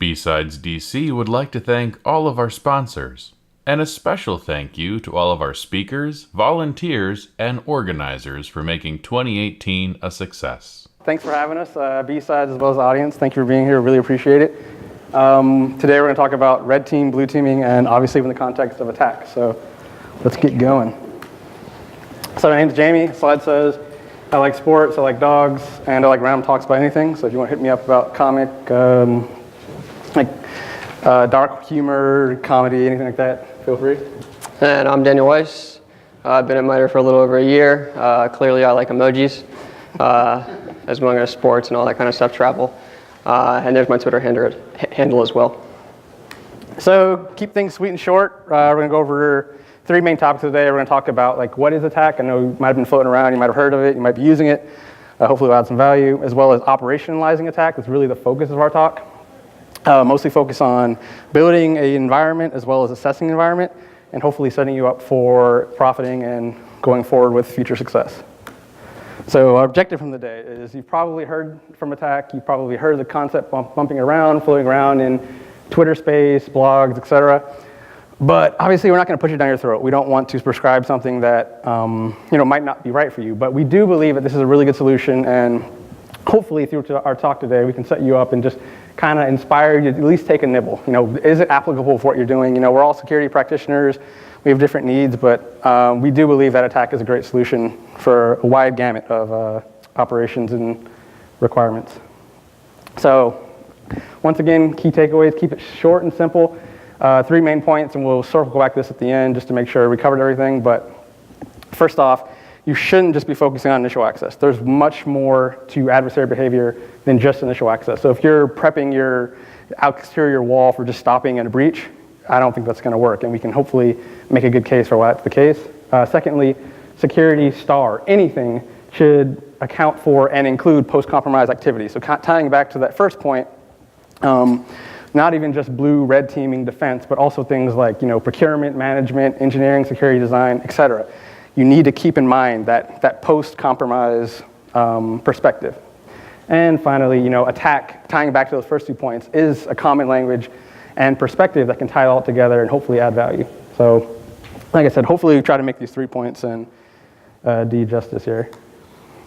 BSides DC would like to thank all of our sponsors, and a special thank you to all of our speakers, volunteers, and organizers for making 2018 a success. Thanks for having us, BSides as well as the audience. Thank you for being here, really appreciate it. Today we're going to talk about red team, blue teaming, and obviously in the context of attack. So let's get going. So my name's Jamie. Slide says I like sports, I like dogs, and I like random talks about anything. So if you want to hit me up about comic, dark humor, comedy, anything like that, feel free. And I'm Daniel Weiss. I've been at MITRE for a little over a year. Clearly I like emojis, as well as sports and all that kind of stuff, travel. And there's my Twitter handle as well. So keep things sweet and short. We're going to go over 3 main topics today. We're going to talk about what is attack. I know you might have been floating around, you might have heard of it, you might be using it. Hopefully we'll add some value, as well as operationalizing attack. That's really the focus of our talk. Mostly focus on building an environment as well as assessing the environment, and hopefully setting you up for profiting and going forward with future success. So our objective from the day is you've probably heard from attack, you've probably heard the concept bumping around, floating around in Twitter space, blogs, etc. But obviously we're not going to push it down your throat. We don't want to prescribe something that might not be right for you. But we do believe that this is a really good solution, and hopefully through our talk today we can set you up and just kind of inspire you to at least take a nibble. Is it applicable for what you're doing? We're all security practitioners. We have different needs, but we do believe that attack is a great solution for a wide gamut of operations and requirements. So once again, key takeaways, keep it short and simple. 3 main points, and we'll circle back to this at the end just to make sure we covered everything. But first off, you shouldn't just be focusing on initial access. There's much more to adversary behavior than just initial access. So if you're prepping your exterior wall for just stopping at a breach, I don't think that's going to work, and we can hopefully make a good case for why that's the case. Secondly, security anything should account for and include post-compromise activity. So tying back to that first point, not even just blue, red teaming defense, but also things like procurement, management, engineering, security design, etc. You need to keep in mind that post-compromise perspective. And finally, attack, tying back to those first 2 points, is a common language and perspective that can tie it all together and hopefully add value. So, like I said, hopefully we try to make these 3 points and do justice here.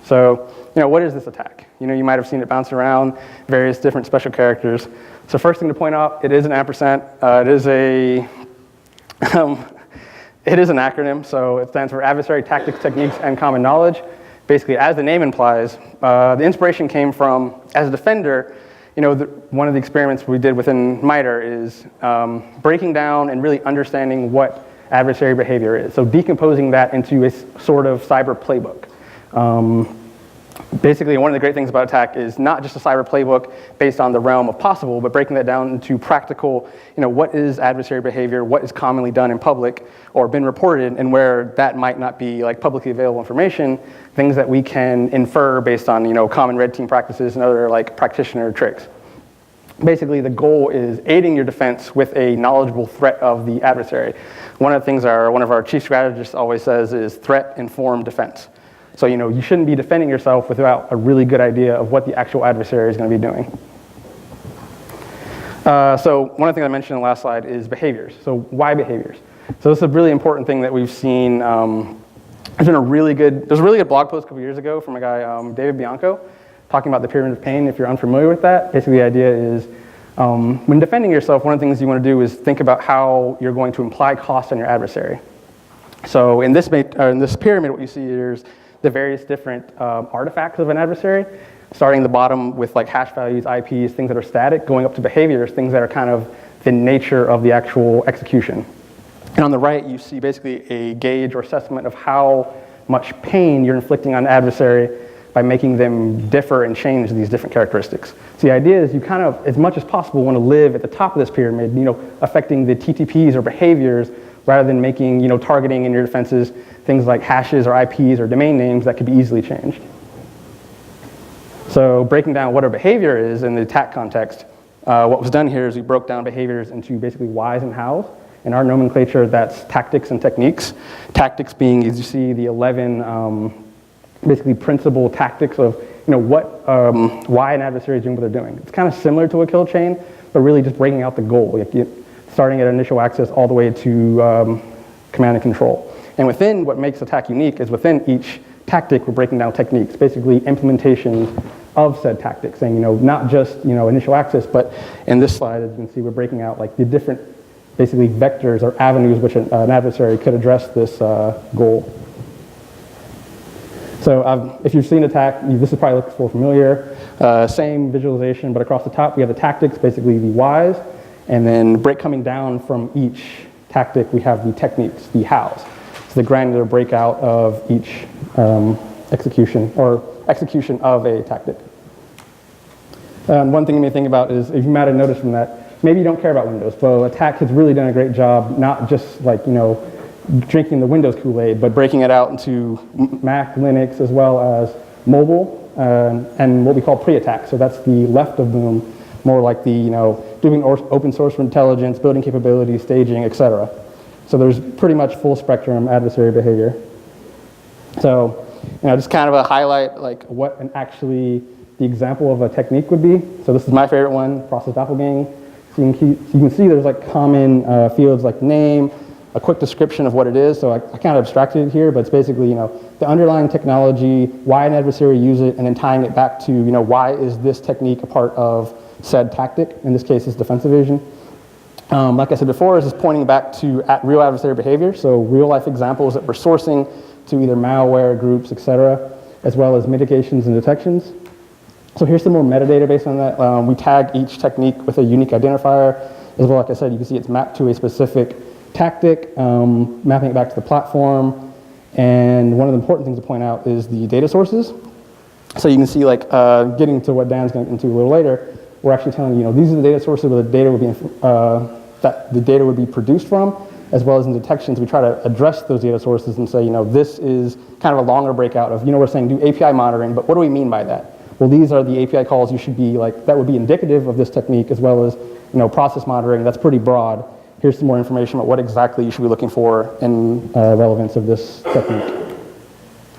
So, what is this attack? You might have seen it bounce around, various different special characters. So first thing to point out, it is an ampersand. It is an acronym, so it stands for Adversary Tactics, Techniques, and Common Knowledge. Basically, as the name implies, the inspiration came from, as a defender, one of the experiments we did within MITRE is breaking down and really understanding what adversary behavior is. So decomposing that into a sort of cyber playbook. Basically, one of the great things about attack is not just a cyber playbook based on the realm of possible, but breaking that down into practical, what is adversary behavior, what is commonly done in public or been reported, and where that might not be publicly available information, things that we can infer based on common red team practices and other practitioner tricks. Basically, the goal is aiding your defense with a knowledgeable threat of the adversary. One of the things one of our chief strategists always says is threat-informed defense. So, you shouldn't be defending yourself without a really good idea of what the actual adversary is going to be doing. So one of the things I mentioned in the last slide is behaviors. So why behaviors? So this is a really important thing that we've seen. There's a really good blog post a couple years ago from a guy, David Bianco, talking about the pyramid of pain. If you're unfamiliar with that, basically the idea is when defending yourself, one of the things you want to do is think about how you're going to imply cost on your adversary. So in this pyramid, what you see here is the various different artifacts of an adversary, starting at the bottom with hash values, IPs, things that are static, going up to behaviors, things that are kind of the nature of the actual execution. And on the right, you see basically a gauge or assessment of how much pain you're inflicting on an adversary by making them differ and change these different characteristics. So the idea is you kind of, as much as possible, want to live at the top of this pyramid, affecting the TTPs or behaviors, rather than making, targeting in your defenses things like hashes or IPs or domain names that could be easily changed. So breaking down what a behavior is in the attack context, what was done here is we broke down behaviors into basically whys and hows. In our nomenclature, that's tactics and techniques. Tactics being, as you see, the 11 basically principal tactics of why an adversary is doing what they're doing. It's kind of similar to a kill chain, but really just breaking out the goal, like starting at initial access all the way to command and control. And within what makes attack unique is within each tactic, we're breaking down techniques, basically implementations of said tactics, saying, not just, initial access, but in this slide, as you can see, we're breaking out like the different, basically vectors or avenues which an adversary could address this goal. So if you've seen attack, this is probably looks more familiar. Same visualization, but across the top, we have the tactics, basically the whys, and then coming down from each tactic, we have the techniques, the hows. So the granular breakout of each execution of a tactic. One thing you may think about is, if you might have noticed from that, maybe you don't care about Windows, but attack has really done a great job, not just like, drinking the Windows Kool-Aid, but breaking it out into Mac, Linux, as well as mobile, and what we call pre-attack. So that's the left of boom, more like the, doing open source intelligence, building capabilities, staging, etc. So there's pretty much full spectrum adversary behavior. So, just kind of a highlight, like what actually the example of a technique would be. So this is my favorite one, process doppelganging. So you can see there's like common fields like name, a quick description of what it is. So I kind of abstracted it here, but it's basically, the underlying technology, why an adversary use it, and then tying it back to, why is this technique a part of said tactic? In this case, it's defensive evasion. Like I said before, this is pointing back to real adversary behavior. So real life examples that we're sourcing to either malware groups, etc., as well as mitigations and detections. So here's some more metadata based on that. We tag each technique with a unique identifier. As well, like I said, you can see it's mapped to a specific tactic, mapping it back to the platform. And one of the important things to point out is the data sources. So you can see, like, getting to what Dan's going to get into a little later, we're actually telling you, these are the data sources where the data would be, that the data would be produced from, as well as in detections, we try to address those data sources and say, this is kind of a longer breakout of, we're saying do API monitoring, but what do we mean by that? Well, these are the API calls you should be like, that would be indicative of this technique, as well as, process monitoring. That's pretty broad. Here's some more information about what exactly you should be looking for in relevance of this technique.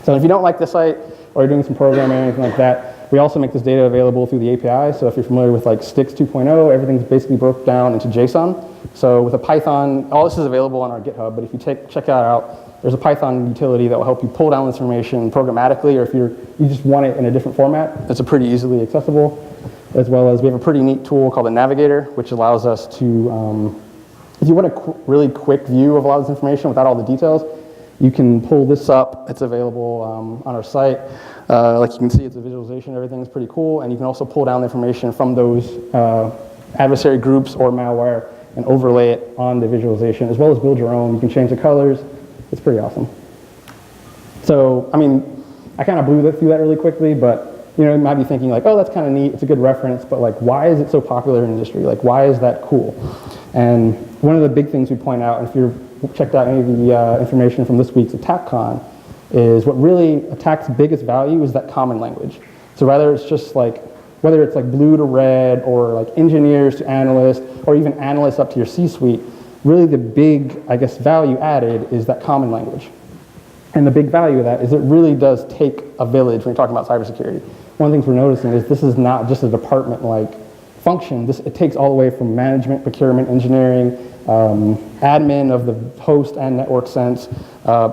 So if you don't like the site, or you're doing some programming or anything like that, we also make this data available through the API. So if you're familiar with like Stix 2.0, everything's basically broken down into JSON. So with a Python, all this is available on our GitHub, but if you check that out, there's a Python utility that will help you pull down this information programmatically, or if you just want it in a different format, it's pretty easily accessible. As well as we have a pretty neat tool called the Navigator, which allows us to, if you want a really quick view of a lot of this information without all the details, you can pull this up. It's available on our site. Like you can see, it's a visualization. Everything's pretty cool. And you can also pull down the information from those adversary groups or malware and overlay it on the visualization, as well as build your own. You can change the colors. It's pretty awesome. So, I mean, I kind of blew through that really quickly, but you might be thinking like, oh, that's kind of neat. It's a good reference, but like, why is it so popular in industry? Like, why is that cool? And one of the big things we point out, and if you've checked out any of the information from this week's AttackCon, is what really Attack's biggest value is that common language. So whether it's blue to red, or like engineers to analysts, or even analysts up to your C-suite, really the big, I guess, value added is that common language. And the big value of that is it really does take a village when you're talking about cybersecurity. One of the things we're noticing is this is not just a department-like function. It takes all the way from management, procurement, engineering, admin of the host and network sense.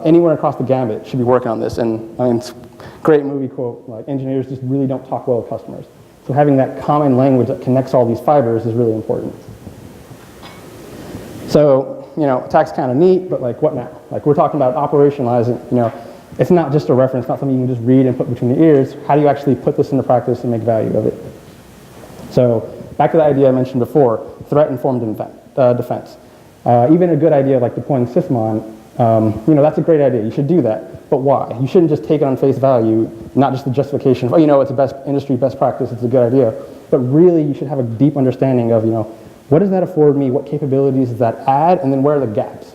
Anyone across the gambit should be working on this. And I mean, it's a great movie quote, like engineers just really don't talk well with customers. So having that common language that connects all these fibers is really important. So, Attack's kind of neat, but like what now? Like we're talking about operationalizing, it's not just a reference, not something you can just read and put between your ears. How do you actually put this into practice and make value of it? So back to the idea I mentioned before, threat-informed defense. Even a good idea like deploying sysmon, that's a great idea. You should do that. But why? You shouldn't just take it on face value, not just the justification of, it's a industry best practice, it's a good idea. But really, you should have a deep understanding of, what does that afford me? What capabilities does that add? And then where are the gaps?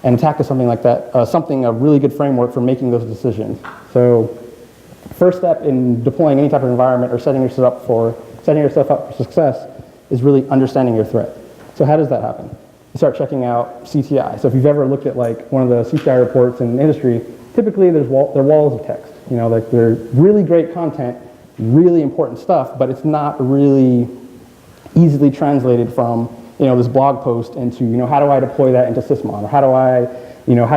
And Attack is something like that, a really good framework for making those decisions. So first step in deploying any type of environment or setting yourself up for success is really understanding your threat. So how does that happen? You start checking out CTI. So if you've ever looked at like one of the CTI reports in the industry, typically they're walls of text. Like they're really great content, really important stuff, but it's not really easily translated from this blog post into how do I deploy that into Sysmon, or how do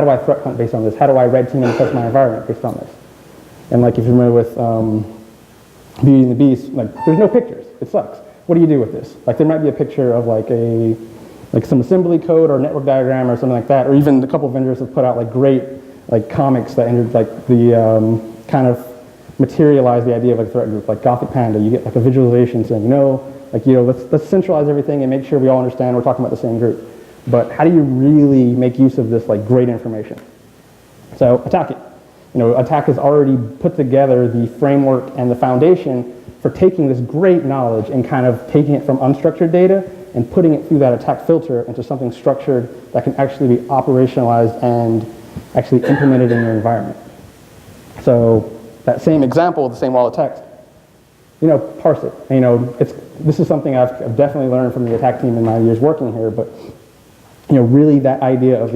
I threat hunt based on this? How do I red team and test my environment based on this? And like if you're familiar with Beauty and the Beast, like there's no pictures. It sucks. What do you do with this? Like there might be a picture of like some assembly code or network diagram or something like that, or even a couple of vendors have put out like great like comics that entered like the kind of materialize the idea of a threat group, like Gothic Panda. You get like a visualization saying, let's centralize everything and make sure we all understand we're talking about the same group. But how do you really make use of this like great information? So attack it. Attack has already put together the framework and the foundation for taking this great knowledge and kind of taking it from unstructured data and putting it through that attack filter into something structured that can actually be operationalized and actually implemented in your environment. So that same example, the same wall of text, parse it. This is something I've definitely learned from the attack team in my years working here, but really that idea of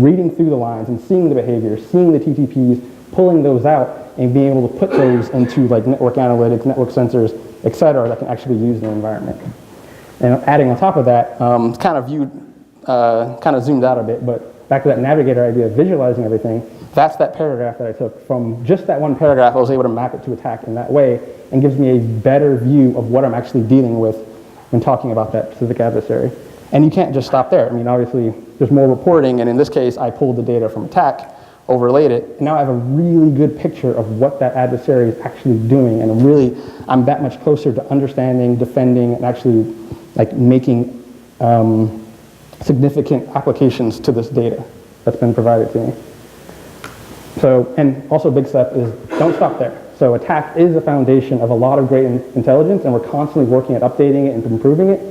reading through the lines and seeing the behavior, seeing the TTPs, pulling those out and being able to put those into like network analytics, network sensors, et cetera, that can actually be used in the environment. And adding on top of that, kind of zoomed out a bit, but back to that navigator idea of visualizing everything, that's that paragraph that I took. From just that one paragraph, I was able to map it to attack in that way and gives me a better view of what I'm actually dealing with when talking about that specific adversary. And you can't just stop there. I mean, obviously, there's more reporting, and in this case, I pulled the data from attack, overlaid it, and now I have a really good picture of what that adversary is actually doing, and I'm that much closer to understanding, defending, and actually like making significant applications to this data that's been provided to me. So, and also a big step is don't stop there. So attack is the foundation of a lot of great intelligence, and we're constantly working at updating it and improving it,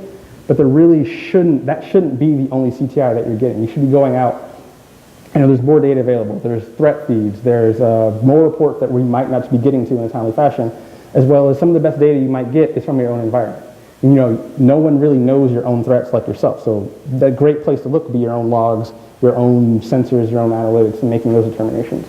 but that shouldn't be the only CTI that you're getting. You should be going out, there's more data available, there's threat feeds, there's more reports that we might not be getting to in a timely fashion, as well as some of the best data you might get is from your own environment. No one really knows your own threats like yourself, so the great place to look would be your own logs, your own sensors, your own analytics, and making those determinations.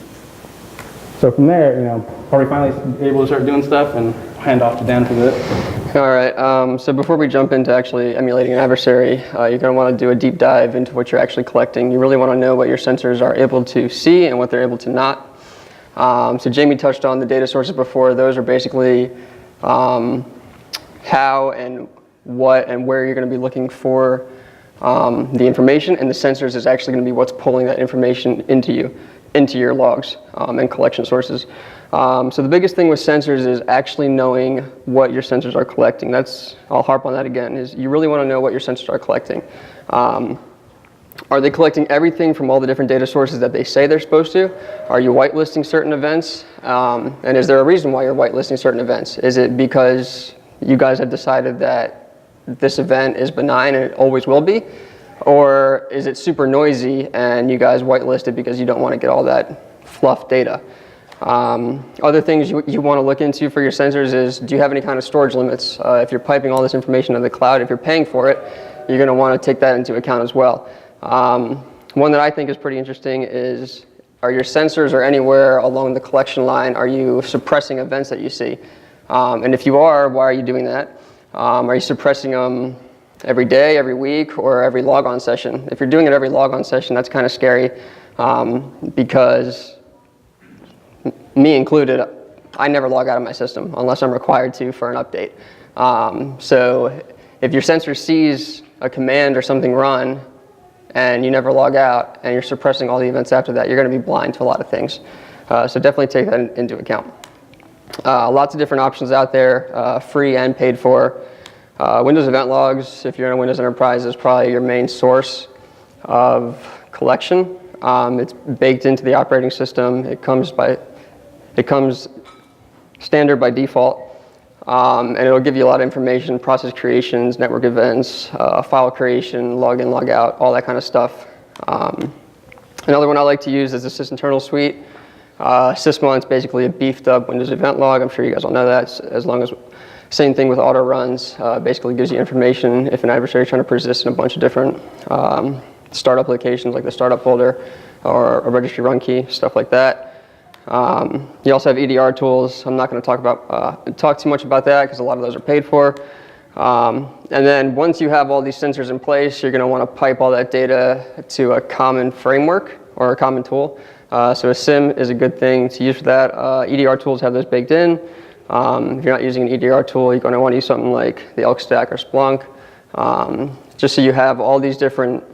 So from there, are we finally able to start doing stuff, and hand off to Dan for this? All right, so before we jump into actually emulating an adversary, you're going to want to do a deep dive into what you're actually collecting. You really want to know what your sensors are able to see and what they're able to not. So Jamie touched on the data sources before. Those are basically how and what and where you're going to be looking for the information, and the sensors is actually going to be what's pulling that information into your logs and collection sources. So the biggest thing with sensors is actually knowing what your sensors are collecting. I'll harp on that again, is you really want to know what your sensors are collecting. Are they collecting everything from all the different data sources that they say they're supposed to? Are you whitelisting certain events? And is there a reason why you're whitelisting certain events? Is it because you guys have decided that this event is benign and it always will be? Or is it super noisy and you guys whitelist it because you don't want to get all that fluff data? Other things you want to look into for your sensors is, do you have any kind of storage limits? If you're piping all this information to the cloud, if you're paying for it, you're going to want to take that into account as well. One that I think is pretty interesting is, are your sensors or anywhere along the collection line, are you suppressing events that you see? And if you are, why are you doing that? Are you suppressing them every day, every week, or every logon session? If you're doing it every logon session, that's kind of scary because, me included, I never log out of my system unless I'm required to for an update. So if your sensor sees a command or something run and you never log out and you're suppressing all the events after that, you're going to be blind to a lot of things. So definitely take that into account. Lots of different options out there, free and paid for. Windows Event Logs, if you're in a Windows Enterprise, is probably your main source of collection. It's baked into the operating system. It comes standard by default, and it'll give you a lot of information, process creations, network events, file creation, login, log out, all that kind of stuff. Another one I like to use is the sysinternal suite. Sysmon is basically a beefed up Windows Event Log. I'm sure you guys all know that. As long as same thing with auto runs, basically gives you information if an adversary is trying to persist in a bunch of different startup locations, like the startup folder or a registry run key, stuff like that. You also have EDR tools. I'm not going to talk too much about that because a lot of those are paid for. And then once you have all these sensors in place, you're going to want to pipe all that data to a common framework or a common tool. So a SIM is a good thing to use for that. EDR tools have those baked in. If you're not using an EDR tool, you're going to want to use something like the Elk Stack or Splunk, just so you have all these different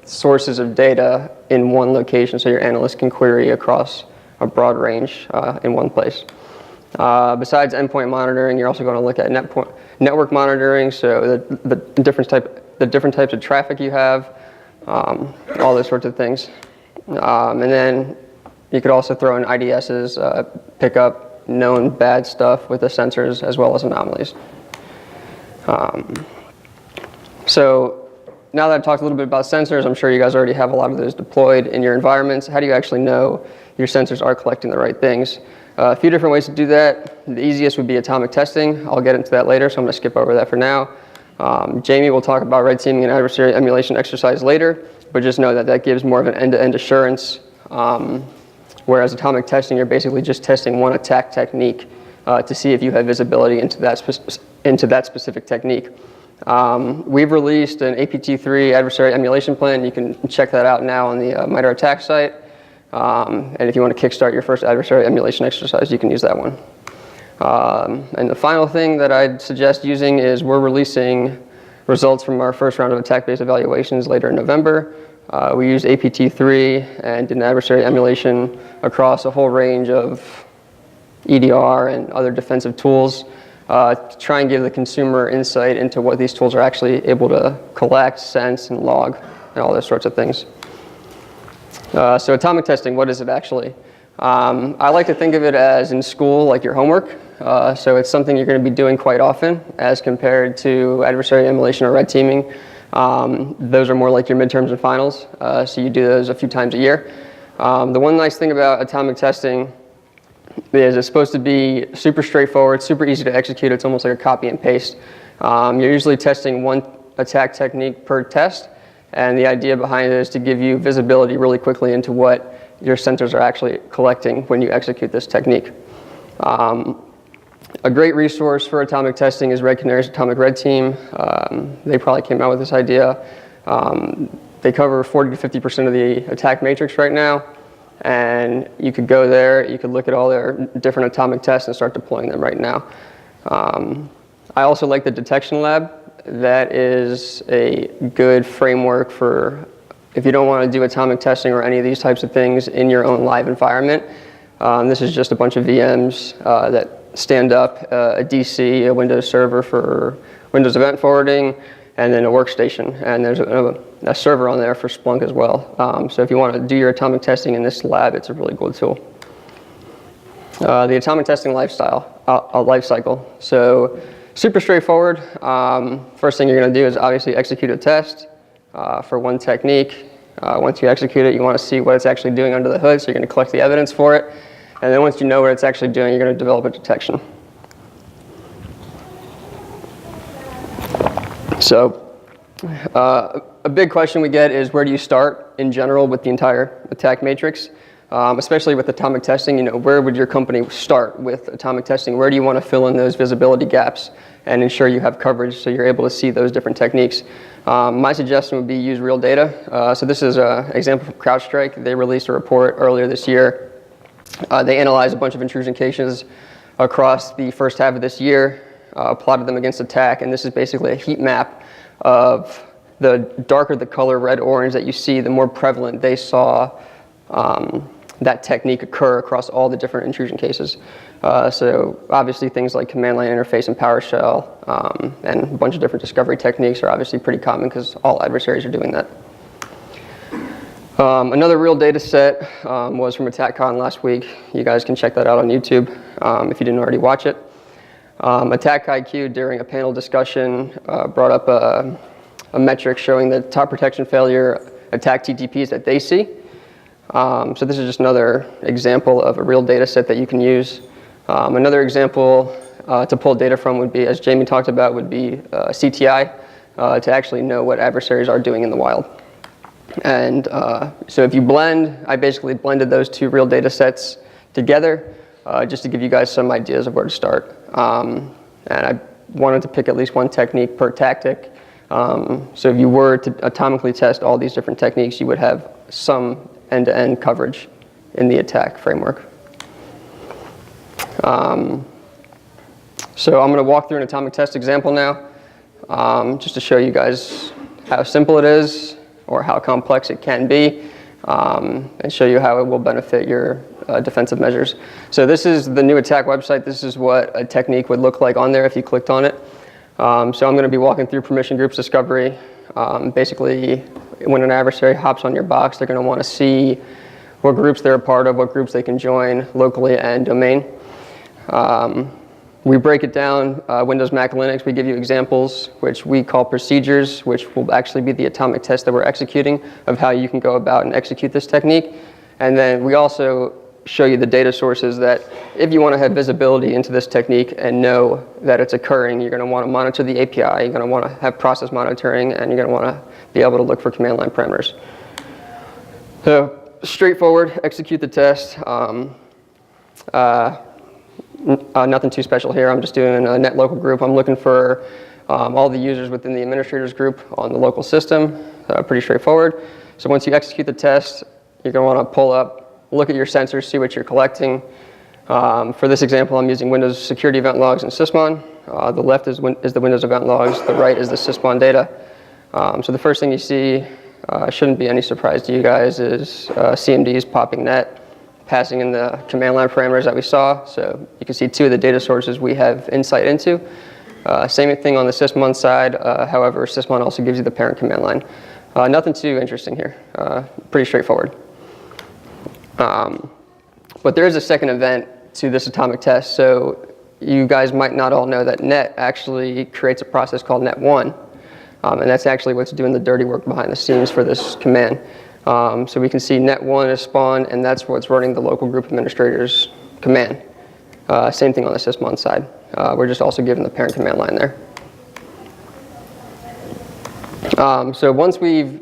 sources of data in one location so your analyst can query across a broad range in one place. Besides endpoint monitoring, you're also going to look at network monitoring, so the different types of traffic you have, all those sorts of things. And then you could also throw in IDSs, pick up known bad stuff with the sensors as well as anomalies. So now that I've talked a little bit about sensors, I'm sure you guys already have a lot of those deployed in your environments. How do you actually know your sensors are collecting the right things? A few different ways to do that. The easiest would be atomic testing. I'll get into that later, so I'm going to skip over that for now. Jamie will talk about red teaming and adversary emulation exercise later, but just know that that gives more of an end-to-end assurance, whereas atomic testing, you're basically just testing one attack technique to see if you have visibility into that specific technique. We've released an APT3 adversary emulation plan. You can check that out now on the MITRE ATT&CK site. And if you want to kickstart your first adversary emulation exercise, you can use that one. And the final thing that I'd suggest using is we're releasing results from our first round of attack-based evaluations later in November. We used APT3 and did an adversary emulation across a whole range of EDR and other defensive tools to try and give the consumer insight into what these tools are actually able to collect, sense, and log, and all those sorts of things. So atomic testing, what is it actually? I like to think of it as in school, like your homework. So it's something you're going to be doing quite often as compared to adversary emulation or red teaming. Those are more like your midterms and finals. So you do those a few times a year. The one nice thing about atomic testing is it's supposed to be super straightforward, super easy to execute. It's almost like a copy and paste. You're usually testing one attack technique per test. And the idea behind it is to give you visibility really quickly into what your sensors are actually collecting when you execute this technique. A great resource for atomic testing is Red Canary's Atomic Red Team. They probably came out with this idea. They cover 40 to 50% of the attack matrix right now. And you could go there, you could look at all their different atomic tests and start deploying them right now. I also like the detection lab. That is a good framework for if you don't want to do atomic testing or any of these types of things in your own live environment. This is just a bunch of VMs that stand up, a DC, a Windows server for Windows event forwarding, and then a workstation. And there's a server on there for Splunk as well. So if you want to do your atomic testing in this lab, it's a really good tool. The atomic testing lifecycle. So super straightforward. First thing you're going to do is obviously execute a test for one technique. Once you execute it, you want to see what it's actually doing under the hood, so you're going to collect the evidence for it. And then once you know what it's actually doing, you're going to develop a detection. So a big question we get is where do you start in general with the entire attack matrix? Especially with atomic testing, where would your company start with atomic testing? Where do you want to fill in those visibility gaps and ensure you have coverage so you're able to see those different techniques? My suggestion would be use real data. So this is an example from CrowdStrike. They released a report earlier this year. They analyzed a bunch of intrusion cases across the first half of this year, plotted them against attack, and this is basically a heat map of the darker the color, red, orange, that you see, the more prevalent they saw that technique occur across all the different intrusion cases. So obviously things like command line interface and PowerShell and a bunch of different discovery techniques are obviously pretty common because all adversaries are doing that. Another real data set was from AttackCon last week. You guys can check that out on YouTube if you didn't already watch it. Attack IQ during a panel discussion brought up a metric showing the top protection failure attack TTPs that they see. So this is just another example of a real data set that you can use. Another example to pull data from would be, as Jamie talked about, would be CTI to actually know what adversaries are doing in the wild. And so if you blend, I basically blended those two real data sets together just to give you guys some ideas of where to start. And I wanted to pick at least one technique per tactic. So if you were to atomically test all these different techniques, you would have some end-to-end coverage in the attack framework. So I'm going to walk through an atomic test example now, just to show you guys how simple it is or how complex it can be, and show you how it will benefit your defensive measures. So this is the new attack website. This is what a technique would look like on there if you clicked on it. So I'm going to be walking through permission groups discovery. Basically, when an adversary hops on your box, they're going to want to see what groups they're a part of, what groups they can join locally and domain. We break it down, Windows, Mac, Linux. We give you examples, which we call procedures, which will actually be the atomic test that we're executing of how you can go about and execute this technique. And then we also show you the data sources that if you want to have visibility into this technique and know that it's occurring, you're going to want to monitor the API, you're going to want to have process monitoring, and you're going to want to be able to look for command line parameters. So straightforward, execute the test. Nothing too special here. I'm just doing a net local group. I'm looking for all the users within the administrators group on the local system. Pretty straightforward. So once you execute the test, you're going to want to pull up, look at your sensors, see what you're collecting. For this example, I'm using Windows security event logs and sysmon. The left is the Windows event logs. The right is the sysmon data. So the first thing you see, shouldn't be any surprise to you guys, is CMDs popping net, passing in the command line parameters that we saw. So you can see two of the data sources we have insight into. Same thing on the sysmon side. However, sysmon also gives you the parent command line. Nothing too interesting here. Pretty straightforward. But there is a second event to this atomic test. So you guys might not all know that net actually creates a process called net1. And that's actually what's doing the dirty work behind the scenes for this command. So we can see net1 is spawned, and that's what's running the local group administrators command. Same thing on the sysmon side. We're just also given the parent command line there. So once we've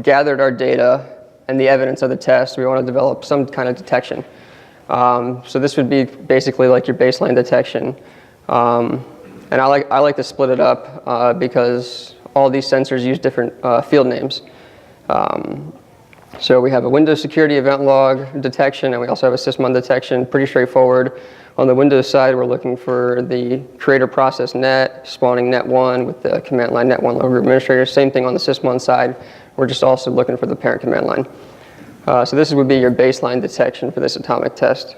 gathered our data and the evidence of the test, we want to develop some kind of detection. So this would be basically like your baseline detection. And I like to split it up because all these sensors use different field names. So we have a Windows security event log detection, and we also have a sysmon detection. Pretty straightforward. On the Windows side, we're looking for the creator process net, spawning net1 with the command line net1 local group administrator. Same thing on the sysmon side. We're just also looking for the parent command line. So this would be your baseline detection for this atomic test.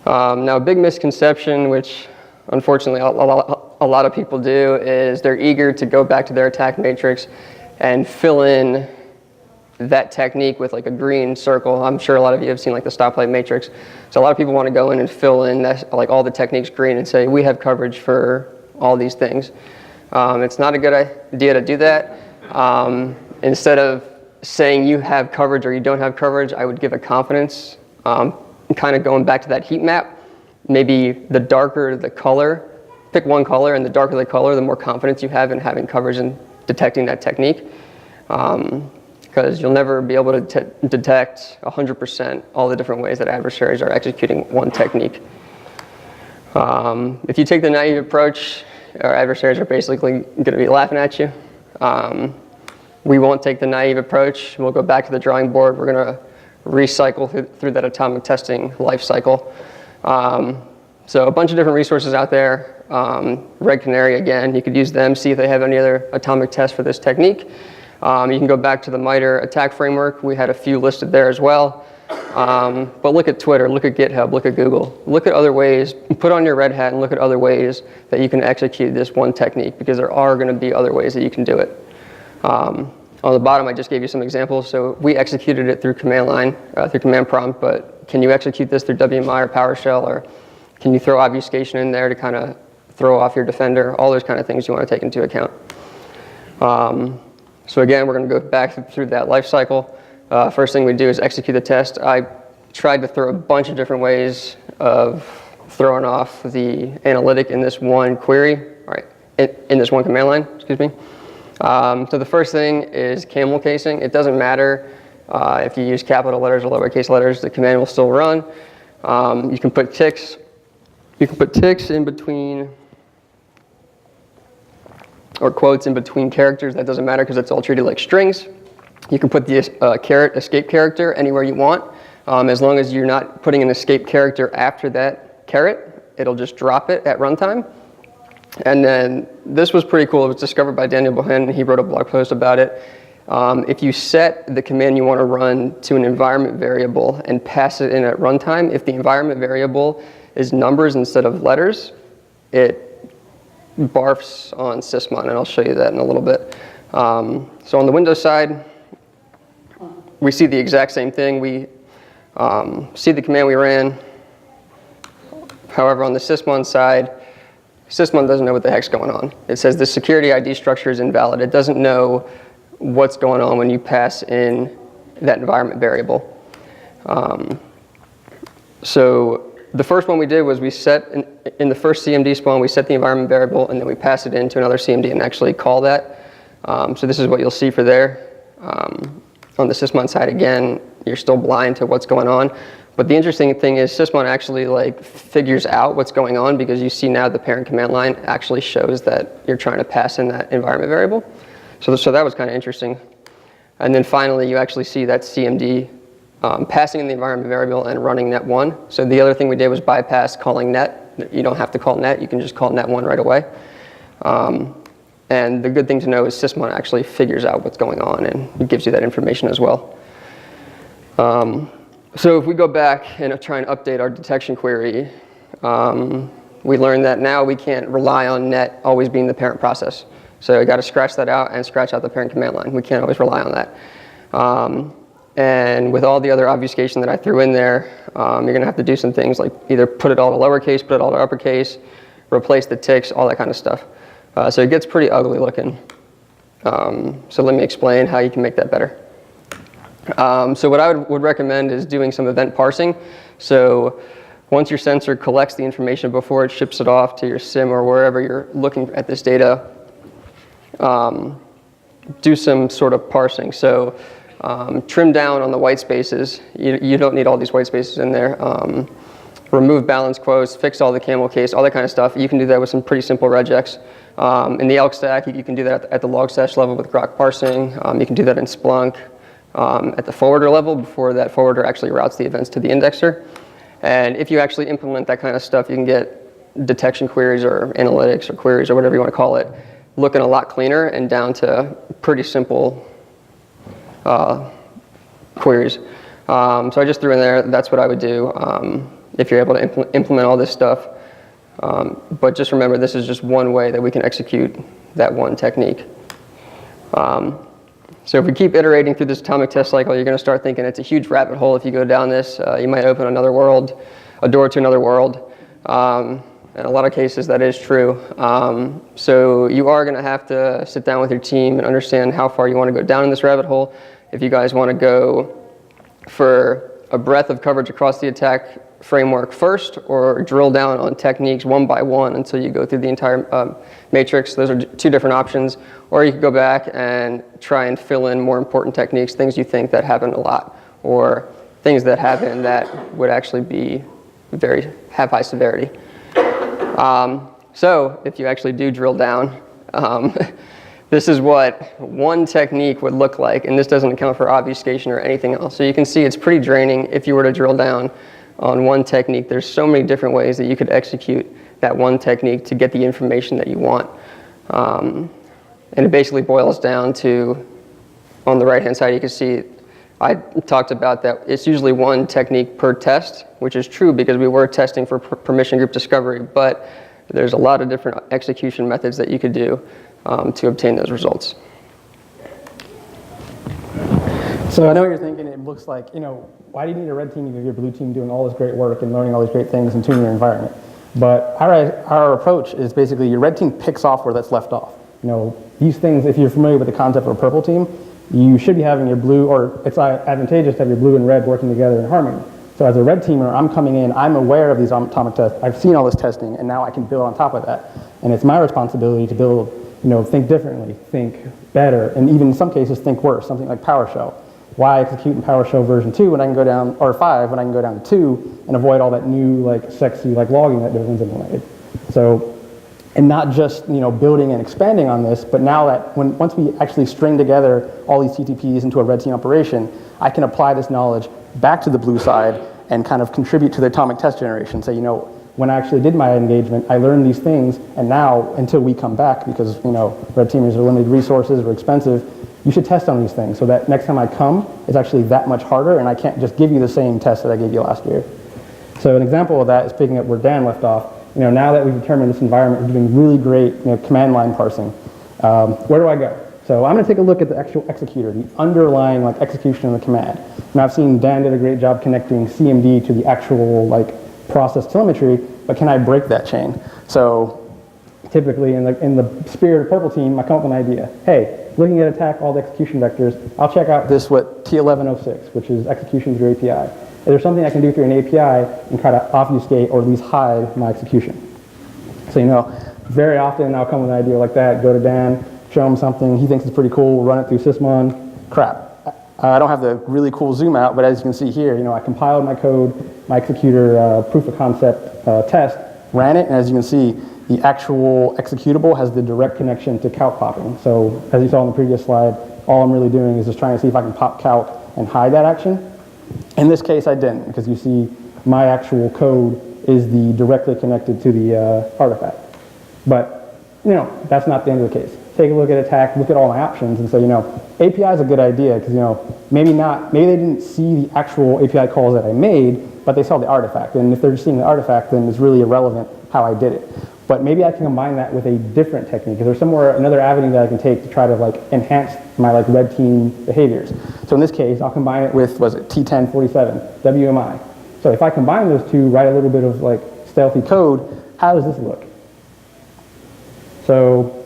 Now, a big misconception, which unfortunately a lot of people do, is they're eager to go back to their attack matrix and fill in that technique with like a green circle. I'm sure a lot of you have seen like the stoplight matrix. So a lot of people want to go in and fill in that, like all the techniques green and say, we have coverage for all these things. It's not a good idea to do that. Instead of saying you have coverage or you don't have coverage, I would give a confidence, kind of going back to that heat map. Maybe the darker the color, pick one color, and the darker the color, the more confidence you have in having coverage and detecting that technique. Because you'll never be able to detect 100% all the different ways that adversaries are executing one technique. If you take the naive approach, our adversaries are basically going to be laughing at you. We won't take the naive approach. We'll go back to the drawing board. We're going to recycle through that atomic testing life cycle. So a bunch of different resources out there. Red Canary, again, you could use them, see if they have any other atomic tests for this technique. You can go back to the MITRE ATT&CK Framework. We had a few listed there as well. But look at Twitter, look at GitHub, look at Google. Look at other ways, put on your red hat and look at other ways that you can execute this one technique, because there are going to be other ways that you can do it. On the bottom, I just gave you some examples. So we executed it through command line, through command prompt, but can you execute this through WMI or PowerShell, or can you throw obfuscation in there to kind of throw off your defender? All those kind of things you want to take into account. So again, we're going to go back through that life cycle. First thing we do is execute the test. I tried to throw a bunch of different ways of throwing off the analytic in this one query, all right, in this one command line, excuse me. So the first thing is camel casing. It doesn't matter if you use capital letters or lowercase letters, the command will still run. You can put ticks. You can put ticks in between or quotes in between characters. That doesn't matter because it's all treated like strings. You can put the escape character anywhere you want. As long as you're not putting an escape character after that caret, it'll just drop it at runtime. And then this was pretty cool. It was discovered by Daniel Bohan. He wrote a blog post about it. If you set the command you want to run to an environment variable and pass it in at runtime, if the environment variable is numbers instead of letters, it barfs on sysmon, and I'll show you that in a little bit. So on the Windows side, we see the exact same thing. We see the command we ran. However, on the sysmon side, sysmon doesn't know what the heck's going on. It says the security ID structure is invalid. It doesn't know what's going on when you pass in that environment variable. So the first one we did was we set, in the first CMD spawn, we set the environment variable, and then we pass it into another CMD and actually call that. So this is what you'll see for there. On the sysmon side, again, you're still blind to what's going on. But the interesting thing is sysmon actually figures out what's going on, because you see now the parent command line actually shows that you're trying to pass in that environment variable. So that was kind of interesting. And then finally, you actually see that CMD passing in the environment variable and running net1. So the other thing we did was bypass calling net. You don't have to call net. You can just call net1 right away. And the good thing to know is sysmon actually figures out what's going on, and it gives you that information as well. So if we go back and try and update our detection query, we learned that now we can't rely on net always being the parent process. So you got to scratch that out and scratch out the parent command line. We can't always rely on that. And with all the other obfuscation that I threw in there, you're going to have to do some things like either put it all to lowercase, put it all to uppercase, replace the ticks, all that kind of stuff. So it gets pretty ugly looking. So let me explain how you can make that better. So what I would recommend is doing some event parsing. So once your sensor collects the information before it ships it off to your SIM or wherever you're looking at this data, do some sort of parsing. So trim down on the white spaces. You don't need all these white spaces in there. Remove balance quotes, fix all the camel case, all that kind of stuff. You can do that with some pretty simple regex. In the elk stack, you can do that at the log stash level with grok parsing. You can do that in Splunk at the forwarder level before that forwarder actually routes the events to the indexer. And if you actually implement that kind of stuff, you can get detection queries or analytics or queries or whatever you want to call it looking a lot cleaner and down to pretty simple queries. So I just threw in there, that's what I would do if you're able to implement all this stuff. But just remember, this is just one way that we can execute that one technique. So if we keep iterating through this atomic test cycle, you're going to start thinking it's a huge rabbit hole if you go down this. You might open another world, a door to another world. In a lot of cases, that is true. So you are going to have to sit down with your team and understand how far you want to go down in this rabbit hole. If you guys want to go for a breadth of coverage across the attack framework first, or drill down on techniques one by one until you go through the entire matrix. Those are two different options. Or you could go back and try and fill in more important techniques, things you think that happen a lot, or things that happen that would actually be have high severity. So if you actually do drill down, this is what one technique would look like, and this doesn't account for obfuscation or anything else. So you can see it's pretty draining if you were to drill down on one technique. There's so many different ways that you could execute that one technique to get the information that you want. And it basically boils down to, on the right-hand side, you can see I talked about that it's usually one technique per test, which is true because we were testing for permission group discovery, but there's a lot of different execution methods that you could do to obtain those results. So I know what you're thinking. It looks like, why do you need a red team if you have your blue team doing all this great work and learning all these great things and tuning your environment? But our approach is basically your red team picks off where that's left off. These things, if you're familiar with the concept of a purple team, you should be having your blue, or it's advantageous to have your blue and red working together in harmony. So as a red teamer, I'm coming in, I'm aware of these atomic tests, I've seen all this testing, and now I can build on top of that. And it's my responsibility to build, think differently, think better, and even in some cases think worse, something like PowerShell. Why execute in PowerShell version 2 when I can go down, or 5 when I can go down to 2 and avoid all that new sexy logging that everyone's implemented. So and not just building and expanding on this, but now that once we actually string together all these TTPs into a red team operation, I can apply this knowledge back to the blue side and kind of contribute to the atomic test generation. Say, when I actually did my engagement, I learned these things, and now until we come back, because red teamers are limited resources or expensive, you should test on these things so that next time I come, it's actually that much harder, and I can't just give you the same test that I gave you last year. So an example of that is picking up where Dan left off. Now that we've determined this environment, we're doing really great command line parsing. Where do I go? So I'm going to take a look at the actual executor, the underlying execution of the command. Now I've seen Dan did a great job connecting CMD to the actual process telemetry, but can I break that chain? So typically in the spirit of purple team, I come up with an idea. Hey, looking at attack all the execution vectors, I'll check out this T1106, which is execution through API. Is there something I can do through an API and try to obfuscate or at least hide my execution? So very often I'll come with an idea like that, go to Dan, show him something, he thinks it's pretty cool, run it through sysmon, crap. I don't have the really cool zoom out, but as you can see here, I compiled my code, my executor proof of concept test, ran it, and as you can see, the actual executable has the direct connection to calc popping. So as you saw in the previous slide, all I'm really doing is just trying to see if I can pop calc and hide that action. In this case, I didn't, because you see my actual code is directly connected to the artifact. But, that's not the end of the case. Take a look at attack, look at all my options, and say, API is a good idea, because, maybe they didn't see the actual API calls that I made, but they saw the artifact. And if they're just seeing the artifact, then it's really irrelevant how I did it. But maybe I can combine that with a different technique. Is there another avenue that I can take to try to enhance my red team behaviors? So in this case, I'll combine it with, T1047, WMI. So if I combine those two, write a little bit of stealthy code, how does this look? So,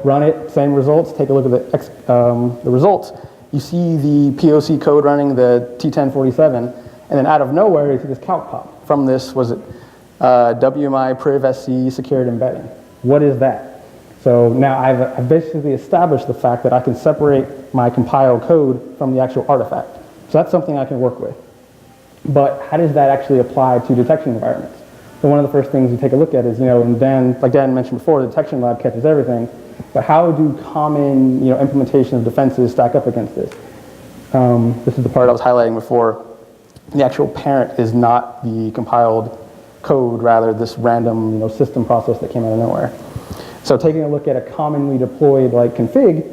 run it, same results, take a look at the results. You see the POC code running the T1047, and then out of nowhere, you see this calc pop. From this, WMI priv SC secured embedding. What is that? So now I've basically established the fact that I can separate my compiled code from the actual artifact. So that's something I can work with. But how does that actually apply to detection environments? So one of the first things we take a look at is, and like Dan mentioned before, the detection lab catches everything. But how do common, implementation of defenses stack up against this? This is the part I was highlighting before. The actual parent is not the compiled code, rather this random system process that came out of nowhere. So taking a look at a commonly deployed config,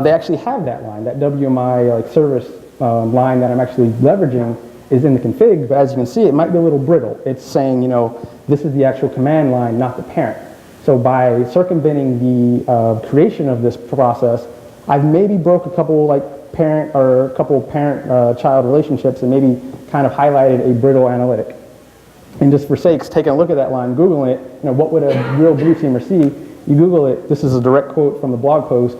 they actually have that line, that WMI service line that I'm actually leveraging is in the config, but as you can see, it might be a little brittle. It's saying, this is the actual command line, not the parent. So by circumventing the creation of this process, I've maybe broke a couple parent-child relationships and maybe kind of highlighted a brittle analytic. And just for sakes, taking a look at that line, Googling it, what would a real blue teamer see? You Google it, this is a direct quote from the blog post.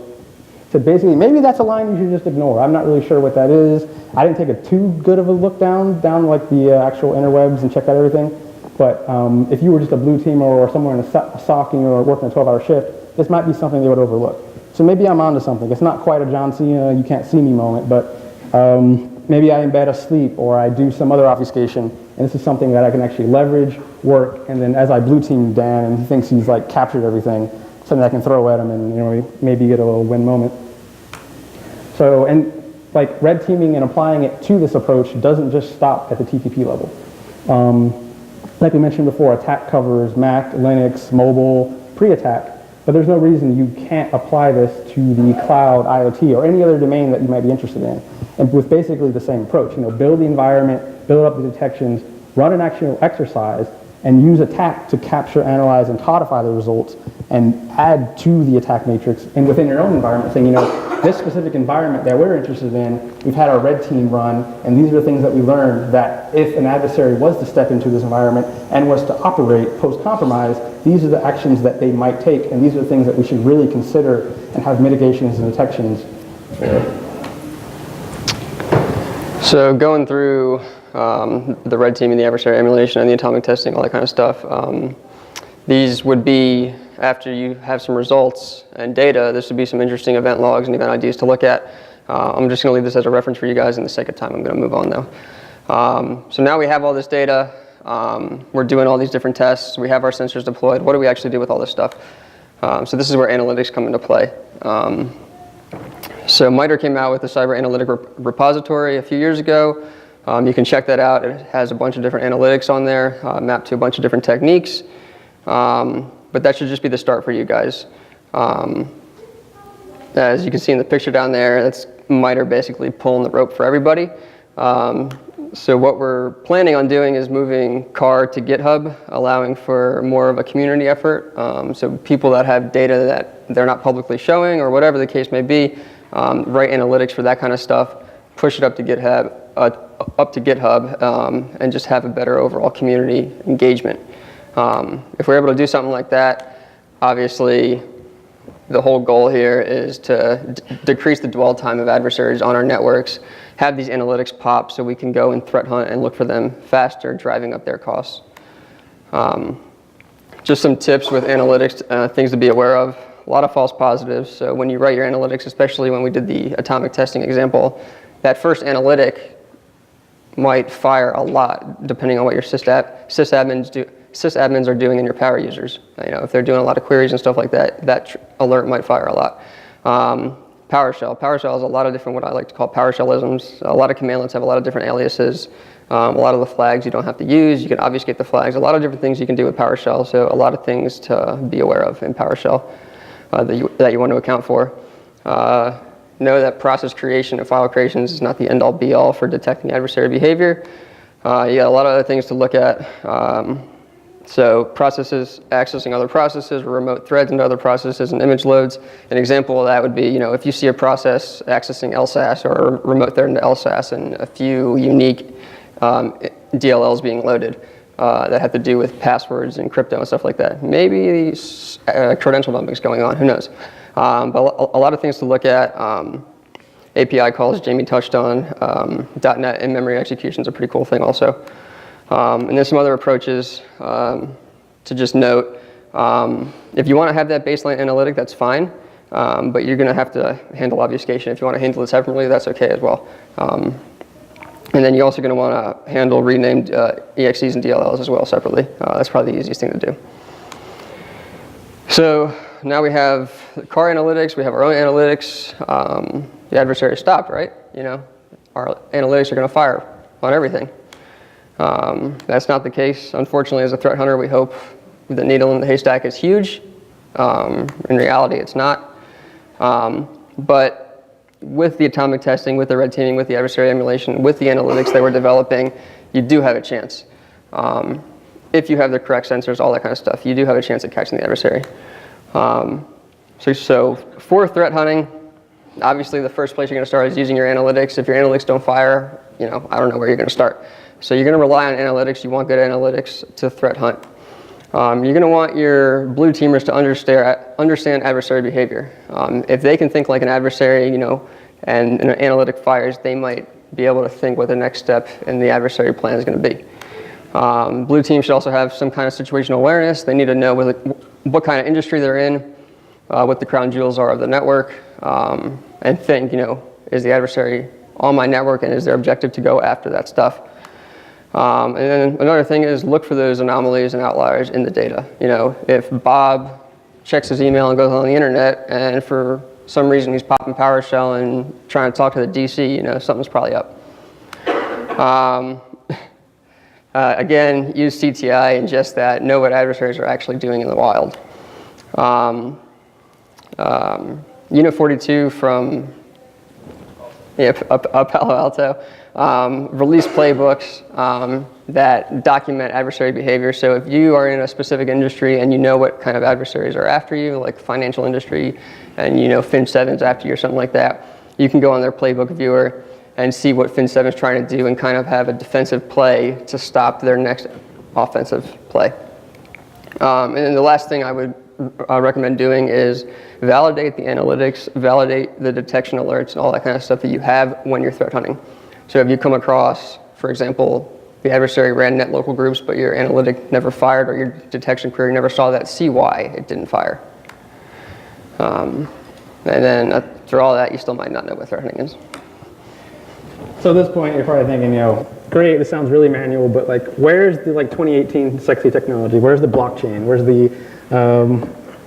So basically, maybe that's a line you should just ignore. I'm not really sure what that is. I didn't take a too good of a look down the actual interwebs and check out everything. But if you were just a blue teamer or somewhere in a socking or working a 12-hour shift, this might be something they would overlook. So maybe I'm onto something. It's not quite a John Cena, you can't see me moment, but maybe I embed a sleep or I do some other obfuscation, and this is something that I can actually leverage, work, and then as I blue team Dan and he thinks he's captured everything, something I can throw at him and maybe get a little win moment. So, and red teaming and applying it to this approach doesn't just stop at the TTP level. Like we mentioned before, attack covers Mac, Linux, mobile, pre-attack, but there's no reason you can't apply this to the cloud, IoT, or any other domain that you might be interested in. And with basically the same approach, build the environment, build up the detections, run an actual exercise, and use attack to capture, analyze, and codify the results, and add to the attack matrix, and within your own environment, saying, this specific environment that we're interested in, we've had our red team run, and these are the things that we learned that if an adversary was to step into this environment and was to operate post-compromise, these are the actions that they might take, and these are the things that we should really consider and have mitigations and detections for. So going through the red team and the adversary emulation and the atomic testing, all that kind of stuff, these would be, after you have some results and data, this would be some interesting event logs and event IDs to look at. I'm just going to leave this as a reference for you guys. In the sake of time, I'm going to move on though. So now we have all this data. We're doing all these different tests. We have our sensors deployed. What do we actually do with all this stuff? So this is where analytics come into play. So MITRE came out with the Cyber Analytic Repository a few years ago. You can check that out. It has a bunch of different analytics on there, mapped to a bunch of different techniques. But that should just be the start for you guys. As you can see in the picture down there, that's MITRE basically pulling the rope for everybody. So what we're planning on doing is moving CAR to GitHub, allowing for more of a community effort. So people that have data that they're not publicly showing or whatever the case may be, write analytics for that kind of stuff, push it up to GitHub, and just have a better overall community engagement. If we're able to do something like that, obviously the whole goal here is to decrease the dwell time of adversaries on our networks, have these analytics pop so we can go and threat hunt and look for them faster, driving up their costs. Just some tips with analytics, things to be aware of. A lot of false positives. So when you write your analytics, especially when we did the atomic testing example, that first analytic might fire a lot depending on what your sysadmins are doing in your power users. You know, if they're doing a lot of queries and stuff like that, that alert might fire a lot. PowerShell. PowerShell has a lot of different, what I like to call PowerShellisms. A lot of commandlets have a lot of different aliases. A lot of the flags you don't have to use. You can obfuscate the flags. A lot of different things you can do with PowerShell. So a lot of things to be aware of in PowerShell that you want to account for. Know that process creation and file creations is not the end-all be-all for detecting adversary behavior. You got a lot of other things to look at. So processes accessing other processes, remote threads into other processes, and image loads. An example of that would be, you know, if you see a process accessing LSAS or a remote thread into LSAS and a few unique DLLs being loaded that have to do with passwords and crypto and stuff like that. Maybe credential dumping is going on, who knows. But a lot of things to look at. API calls Jamie touched on. .NET in-memory execution is a pretty cool thing also. And there's some other approaches to just note. If you want to have that baseline analytic, that's fine, but you're going to have to handle obfuscation. If you want to handle it separately, that's okay as well. And then you're also going to want to handle renamed EXEs and DLLs as well separately. That's probably the easiest thing to do. So now we have CAR analytics, we have our own analytics. The adversary stopped, right? You know, our analytics are going to fire on everything. That's not the case. Unfortunately, as a threat hunter, we hope the needle in the haystack is huge. In reality, it's not. But with the atomic testing, with the red teaming, with the adversary emulation, with the analytics that we're developing, you do have a chance. If you have the correct sensors, all that kind of stuff, you do have a chance at catching the adversary. So for threat hunting, obviously the first place you're going to start is using your analytics. If your analytics don't fire, you know, I don't know where you're going to start. So you're going to rely on analytics. You want good analytics to threat hunt. You're going to want your blue teamers to understand adversary behavior. If they can think like an adversary, you know, and an analytic fires, they might be able to think what the next step in the adversary plan is going to be. Blue team should also have some kind of situational awareness. They need to know what kind of industry they're in, what the crown jewels are of the network, and think, you know, is the adversary on my network and is their objective to go after that stuff? And then another thing is look for those anomalies and outliers in the data. You know, if Bob checks his email and goes on the internet and for some reason he's popping PowerShell and trying to talk to the DC, you know, something's probably up. Again, use CTI, ingest that, know what adversaries are actually doing in the wild. Unit 42 from Palo Alto release playbooks that document adversary behavior. So if you are in a specific industry and you know what kind of adversaries are after you, like financial industry, and you know Fin7's after you or something like that, you can go on their playbook viewer and see what Fin7 is trying to do and kind of have a defensive play to stop their next offensive play. And then the last thing I would recommend doing is validate the analytics, validate the detection alerts and all that kind of stuff that you have when you're threat hunting. So if you come across, for example, the adversary ran net local groups, but your analytic never fired or your detection query never saw that, see why it didn't fire. And then after all that, you still might not know what threat hunting is. So at this point, you're probably thinking, you know, great, this sounds really manual, but like, where's the 2018 sexy technology? Where's the blockchain? Where's the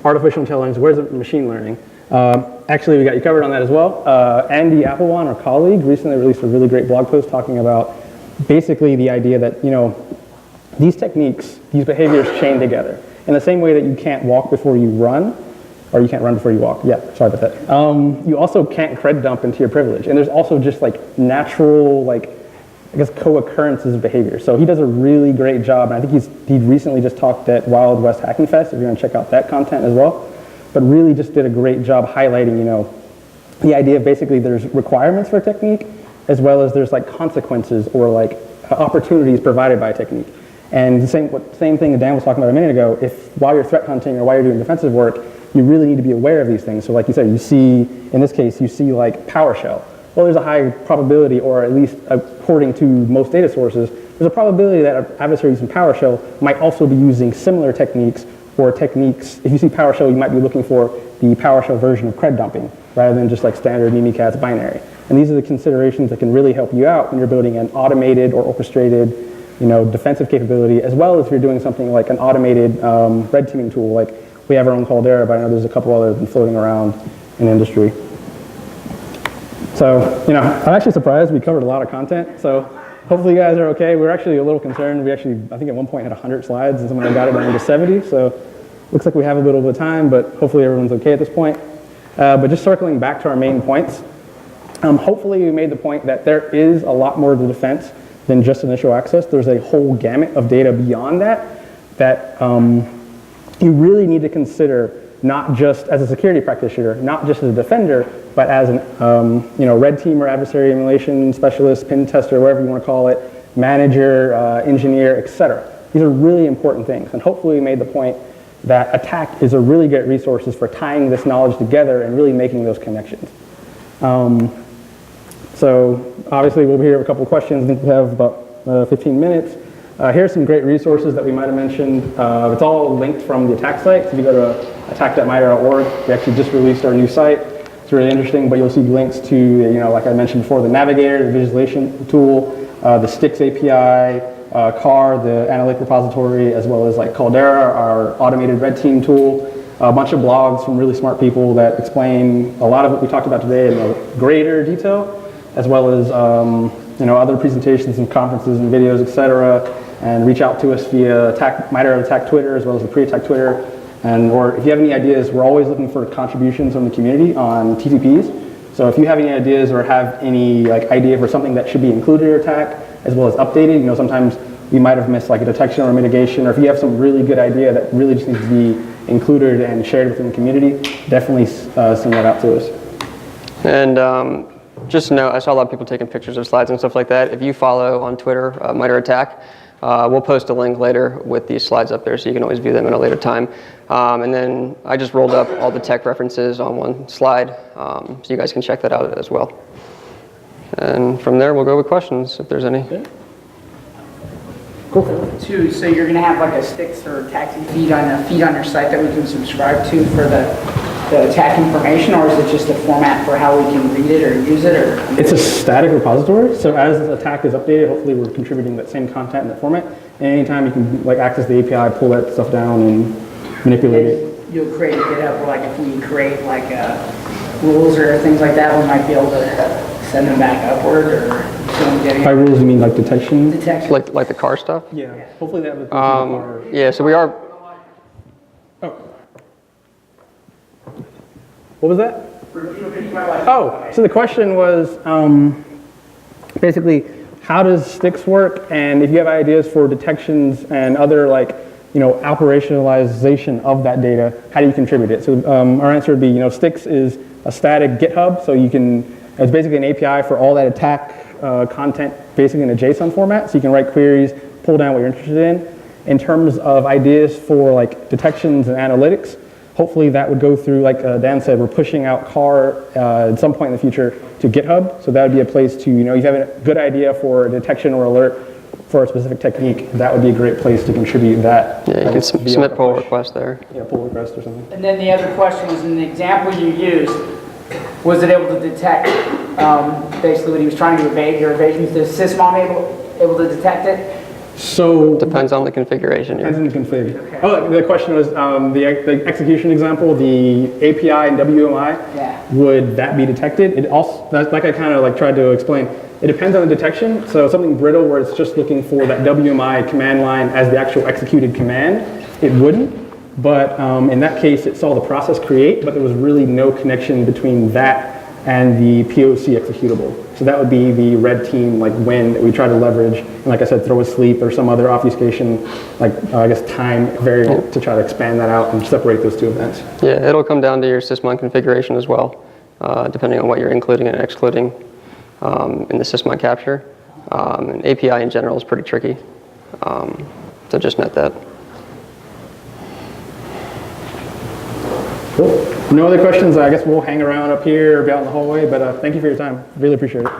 artificial intelligence, where's the machine learning? Actually, we got you covered on that as well. Andy Applebaum, our colleague, recently released a really great blog post talking about basically the idea that, these techniques, these behaviors chain together. In the same way that you can't walk before you run, or you can't run before you walk. Yeah, sorry about that. You also can't cred dump into your privilege. And there's also just like natural, co-occurrences of behavior. So he does a really great job, and I think he recently just talked at Wild West Hacking Fest, if you want to check out that content as well. But really just did a great job highlighting, the idea of basically there's requirements for a technique, as well as there's like consequences or like opportunities provided by a technique. And the same thing that Dan was talking about a minute ago, if while you're threat hunting or while you're doing defensive work, you really need to be aware of these things. So like you said, you see, in this case, you see like PowerShell. Well, there's a high probability, or at least according to most data sources, there's a probability that an adversary using PowerShell might also be using similar techniques, or techniques. If you see PowerShell, you might be looking for the PowerShell version of cred dumping, rather than just like standard Mimikatz binary. And these are the considerations that can really help you out when you're building an automated or orchestrated defensive capability, as well as if you're doing something like an automated red teaming tool. Like we have our own Caldera, but I know there's a couple others been floating around in the industry. So, I'm actually surprised we covered a lot of content. So hopefully you guys are okay. We're actually a little concerned. We actually, I think at one point had 100 slides, and someone got it down to 70. So looks like we have a little bit of time, but hopefully everyone's okay at this point. But just circling back to our main points, hopefully we made the point that there is a lot more to defense than just initial access. There's a whole gamut of data beyond that you really need to consider, not just as a security practitioner, not just as a defender, but as an red team or adversary emulation specialist, pen tester, whatever you want to call it, manager, engineer, etc. These are really important things, and hopefully we made the point that ATT&CK is a really great resource for tying this knowledge together and really making those connections. So obviously we'll be here with a couple of questions. I think we have about 15 minutes. Here's some great resources that we might have mentioned. It's all linked from the ATT&CK site. So if you go to attack.mitre.org, we actually just released our new site. It's really interesting, but you'll see links to, like I mentioned before, the Navigator, the visualization tool, the Stix API, CAR, the analytic repository, as well as like Caldera, our automated red team tool, a bunch of blogs from really smart people that explain a lot of what we talked about today in greater detail, as well as other presentations and conferences and videos, etc. And reach out to us via MITRE ATT&CK Twitter, as well as the pre-attack Twitter. Or if you have any ideas, we're always looking for contributions from the community on TTPs. So if you have any ideas or have any idea for something that should be included in your attack, as well as updated, sometimes we might have missed like a detection or mitigation, or if you have some really good idea that really just needs to be included and shared within the community, definitely send that out to us. And just note, I saw a lot of people taking pictures of slides and stuff like that. If you follow on Twitter, MITRE ATT&CK, we'll post a link later with these slides up there, so you can always view them at a later time. And then I just rolled up all the tech references on one slide, so you guys can check that out as well. And from there, we'll go with questions, if there's any. Yeah. Cool. So you're going to have like a Stix or taxi feed on your site that we can subscribe to for the attack information, or is it just a format for how we can read it or use it? Or it's a static repository, so as the attack is updated, hopefully we're contributing that same content in that format. And anytime you can access the API, pull that stuff down and manipulate it. You'll create a GitHub, or if we create rules or things like that, we might be able to send them back upward, or by rules you mean detection? Detection. Like the car stuff? Yeah. Hopefully that would yeah, so we are. Oh. What was that? Oh, so the question was basically, how does Stix work? And if you have ideas for detections and other operationalization of that data, how do you contribute it? So our answer would be, Stix is a static GitHub, so it's basically an API for all that attack content, basically in a JSON format, so you can write queries, pull down what you're interested in. In terms of ideas for detections and analytics, hopefully that would go through, like Dan said, we're pushing out CAR at some point in the future to GitHub. So that would be a place to, if you have a good idea for a detection or alert for a specific technique, that would be a great place to contribute that. Yeah, you can submit pull request there. Yeah, pull request or something. And then the other question was, in the example you used, was it able to detect basically what he was trying to evade, your evasion? Is the sysmom able to detect it? So Depends on the configuration. depends on the config. Oh, the question was the execution example, the API and WMI. Yeah. Would that be detected? It also, like I kind of like tried to explain, it depends on the detection. So something brittle where it's just looking for that WMI command line as the actual executed command, it wouldn't. But in that case, it saw the process create, but there was really no connection between that and the POC executable. So that would be the red team like win that we try to leverage. And like I said, throw a sleep or some other obfuscation, like I guess time variant to try to expand that out and separate those two events. Yeah, it'll come down to your sysmon configuration as well, depending on what you're including and excluding in the sysmon capture. And API in general is pretty tricky, so just note that. Cool. No other questions? I guess we'll hang around up here or be out in the hallway, but thank you for your time. Really appreciate it.